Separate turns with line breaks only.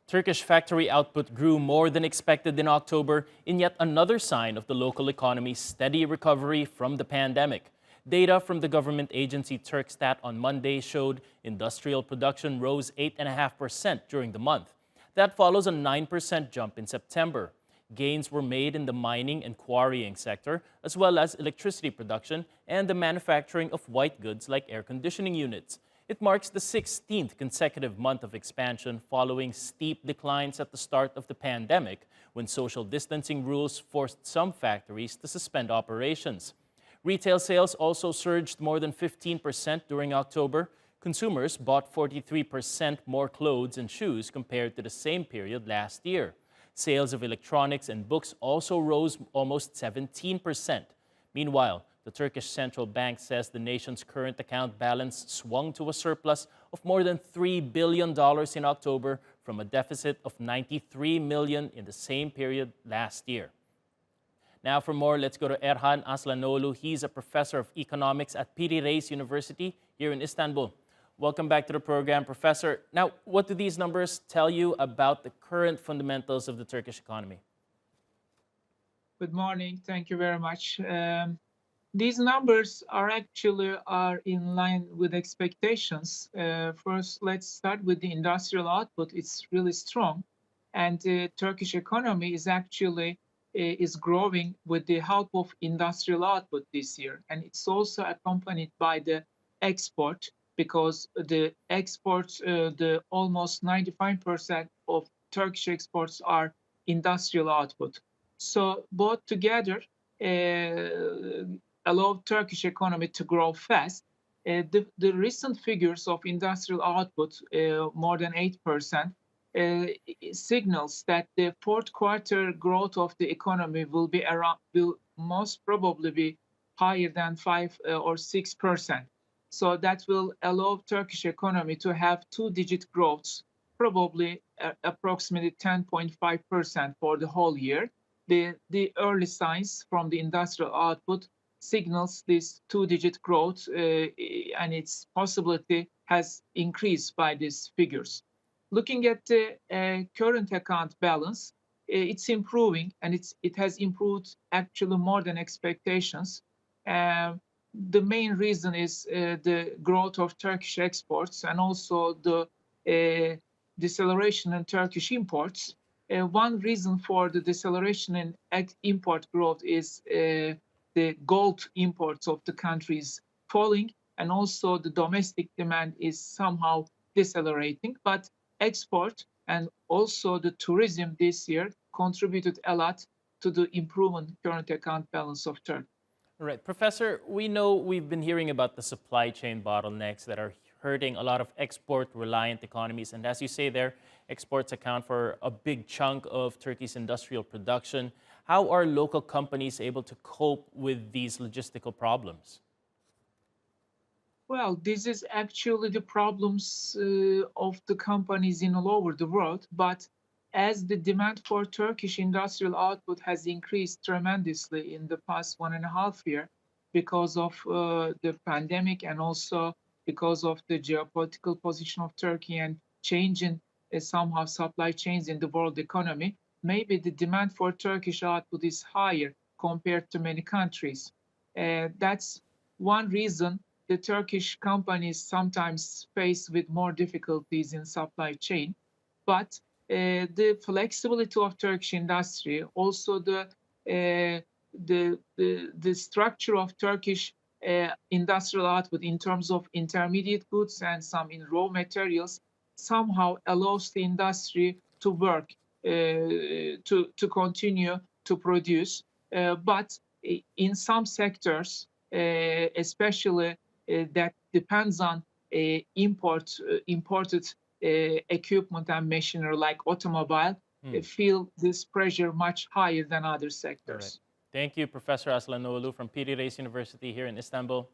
Turkish factory output grew more than expected in October in yet another sign of the local economy's steady recovery from the pandemic. Data from the government agency Turkstat on Monday showed industrial production rose 8.5% during the month. That follows a 9% jump in September. Gains were made in the mining and quarrying sector, as well as electricity production and the manufacturing of white goods like air conditioning units. It marks the 16th consecutive month of expansion following steep declines at the start of the pandemic, when social distancing rules forced some factories to suspend operations. Retail sales also surged more than 15% during October. Consumers bought 43% more clothes and shoes compared to the same period last year. Sales of electronics and books also rose almost 17%. Meanwhile, the Turkish Central Bank says the nation's current account balance swung to a surplus of more than $3 billion in October from a deficit of $93 million in the same period last year. Now for more, let's go to Erhan Aslanoglu. He's a professor of economics at Piri Reis University here in Istanbul. Welcome back to the program, Professor. Now, what do these numbers tell you about the current fundamentals of the Turkish economy?
Good morning. Thank you very much. These numbers are in line with expectations. First, let's start with the industrial output. It's really strong, and the Turkish economy is growing with the help of industrial output this year, and it's also accompanied by the export, because the exports, the almost 95% of Turkish exports are industrial output. So both together allow Turkish economy to grow fast. The recent figures of industrial output, more than 8%, signals that the fourth quarter growth of the economy will most probably be higher than 5 or 6%. So that will allow Turkish economy to have two-digit growths, probably approximately 10.5% for the whole year. The early signs from the industrial output signals this two-digit growth, and its possibility has increased by these figures. Looking at the current account balance, it's improving, and it has improved actually more than expectations. The main reason is the growth of Turkish exports and also the deceleration in Turkish imports. One reason for the deceleration in import growth is the gold imports of the countries falling, and also the domestic demand is somehow decelerating. But export and also the tourism this year contributed a lot to the improvement current account balance of Turkey.
Right. Professor, we know we've been hearing about the supply chain bottlenecks that are hurting a lot of export-reliant economies. And as you say there, exports account for a big chunk of Turkey's industrial production. How are local companies able to cope with these logistical problems?
Well, this is actually the problems of the companies in all over the world. But as the demand for Turkish industrial output has increased tremendously in the past 1.5 years because of the pandemic, and also because of the geopolitical position of Turkey and changing somehow supply chains in the world economy, maybe the demand for Turkish output is higher compared to many countries. That's one reason the Turkish companies sometimes face with more difficulties in supply chain. But the flexibility of Turkish industry, also the structure of Turkish industrial output in terms of intermediate goods and some in raw materials, somehow allows the industry to work, to continue to produce. But in some sectors, especially that depends on imported equipment and machinery like automobile, feel this pressure much higher than other sectors.
Thank you, Professor Aslanoglu from Piri Reis University here in Istanbul.